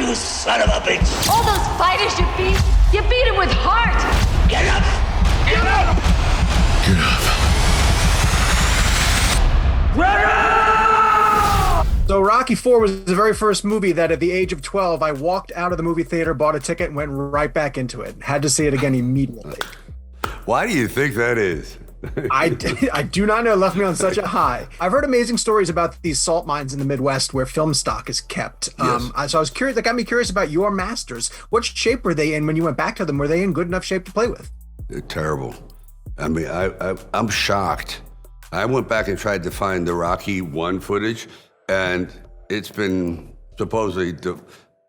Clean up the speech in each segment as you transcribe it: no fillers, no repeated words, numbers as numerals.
You son of a bitch! All those fighters you beat them with heart. Get up! Get up! Get up! So Rocky IV was the very first movie that at the age of 12, I walked out of the movie theater, bought a ticket, and went right back into it. Had to see it again immediately. Why do you think that is? I do not know. It left me on such a high. I've heard amazing stories about these salt mines in the Midwest where film stock is kept. Yes. So I was curious. That got me curious about your masters. What shape were they in when you went back to them? Were they in good enough shape to play with? They're terrible. I mean, I'm shocked. I went back and tried to find the Rocky I footage, and it's been supposedly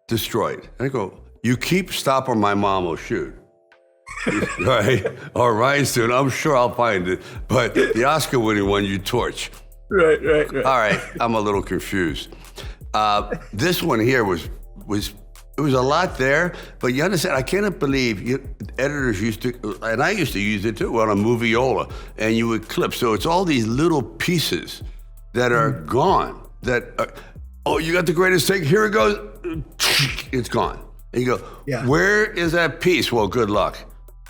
destroyed. And I go, you keep stopping, my mom will shoot. Right? Or Ryan's doing, I'm sure I'll find it. But the Oscar-winning one, you torch. Right. All right, I'm a little confused. This one here was it was a lot there, but you understand, I cannot believe editors used to, and I used to use it too, on a moviola, and you would clip. So it's all these little pieces that are gone, oh, you got the greatest take, here it goes, it's gone. And you go, yeah. Where is that piece? Well, good luck.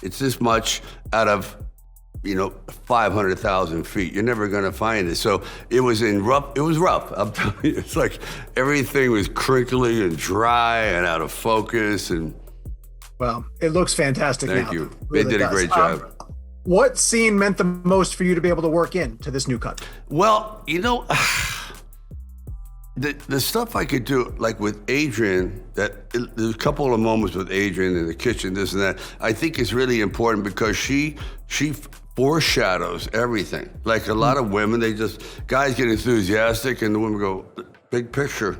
It's this much out of 500,000 feet. You're never gonna find it. So it was rough. I'm telling you, it's like everything was crinkly and dry and out of focus. And well, it looks fantastic now. Thank you. Really They did a great job. What scene meant the most for you to be able to work into this new cut? Well, the stuff I could do, like with Adrian, there's a couple of moments with Adrian in the kitchen, this and that, I think is really important because she foreshadows everything. Like a lot of women, guys get enthusiastic and the women go, big picture,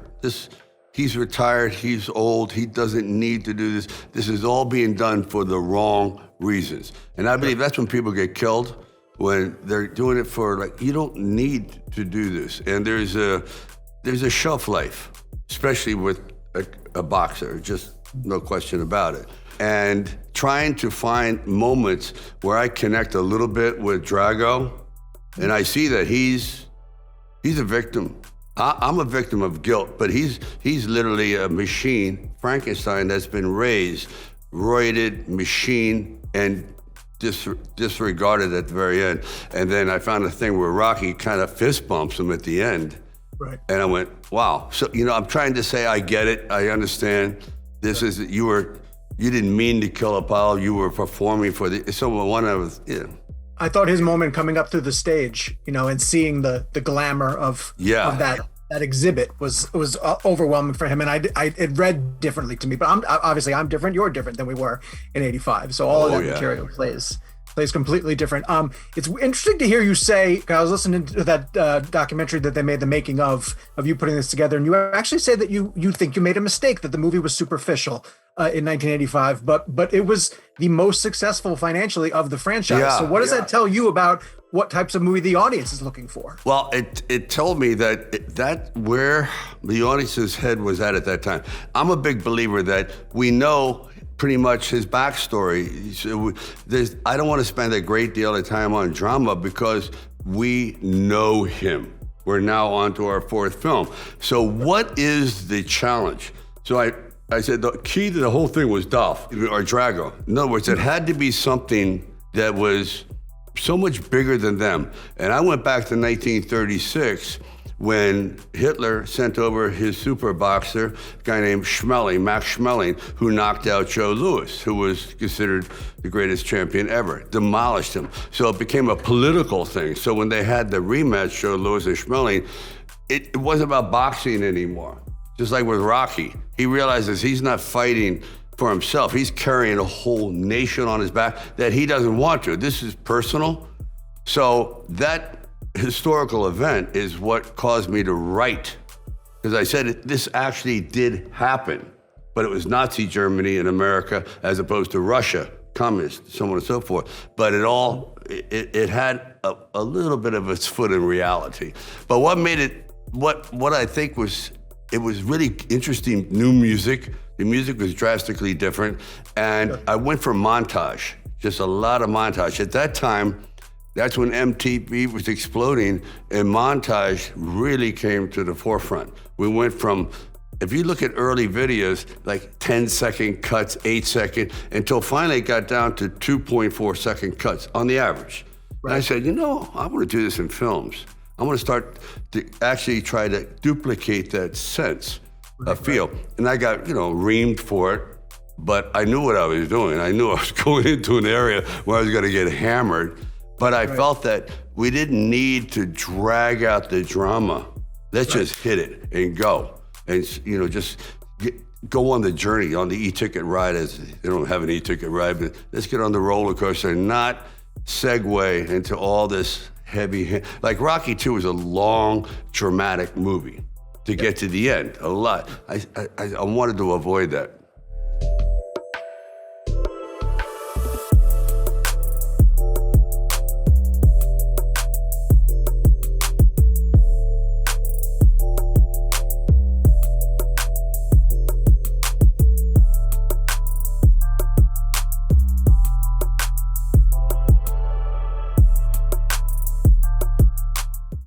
he's retired, he's old, he doesn't need to do this. This is all being done for the wrong reasons. And I believe that's when people get killed, when they're doing it for, you don't need to do this. And there's a shelf life, especially with a boxer, just no question about it. And trying to find moments where I connect a little bit with Drago, and I see that he's a victim. I'm a victim of guilt, but he's literally a machine, Frankenstein, that's been raised, roided machine, and disregarded at the very end. And then I found a thing where Rocky kind of fist bumps him at the end. Right. And I went, wow. So, I'm trying to say, I get it. I understand. You didn't mean to kill Apollo. You were performing for I thought his moment coming up through the stage, and seeing the glamour of that exhibit was overwhelming for him. And it read differently to me, but I'm different. You're different than we were in '85. So all of that material plays completely different. It's interesting to hear you say, 'cause I was listening to that documentary that they made, the making of you putting this together, and you actually say that you think you made a mistake, that the movie was superficial in 1985, but it was the most successful financially of the franchise. Yeah, so what does that tell you about what types of movie the audience is looking for? Well, it told me that where the audience's head was at that time. I'm a big believer that we know pretty much his backstory. I don't want to spend a great deal of time on drama because we know him. We're now on to our fourth film. So what is the challenge? So I said the key to the whole thing was Dolph, or Drago. In other words, it had to be something that was so much bigger than them. And I went back to 1936 when Hitler sent over his super boxer, a guy named Max Schmeling, who knocked out Joe Louis, who was considered the greatest champion ever, demolished him. So it became a political thing. So when they had the rematch, Joe Louis and Schmeling, it wasn't about boxing anymore. Just like with Rocky, he realizes he's not fighting for himself. He's carrying a whole nation on his back that he doesn't want to. This is personal. So that historical event is what caused me to write. Because I said this actually did happen, but it was Nazi Germany and America as opposed to Russia, communist, so on and so forth. But it had a little bit of its foot in reality. But what made it, what I think was, it was really interesting, new music. The music was drastically different. And I went for montage, just a lot of montage. At that time, that's when MTV was exploding, and montage really came to the forefront. We went from if you look at early videos, like 10-second cuts, 8-second, until finally it got down to 2.4-second cuts on the average. Right. And I said, I want to do this in films. I want to start to actually try to duplicate that sense of feel. And I got, reamed for it, but I knew what I was doing. I knew I was going into an area where I was going to get hammered. But I felt that we didn't need to drag out the drama. Let's just hit it and go. And, just go on the journey, on the e-ticket ride, as they don't have an e-ticket ride, but let's get on the roller coaster and not segue into all this heavy, like Rocky II was a long, dramatic movie to get to the end, a lot. I wanted to avoid that.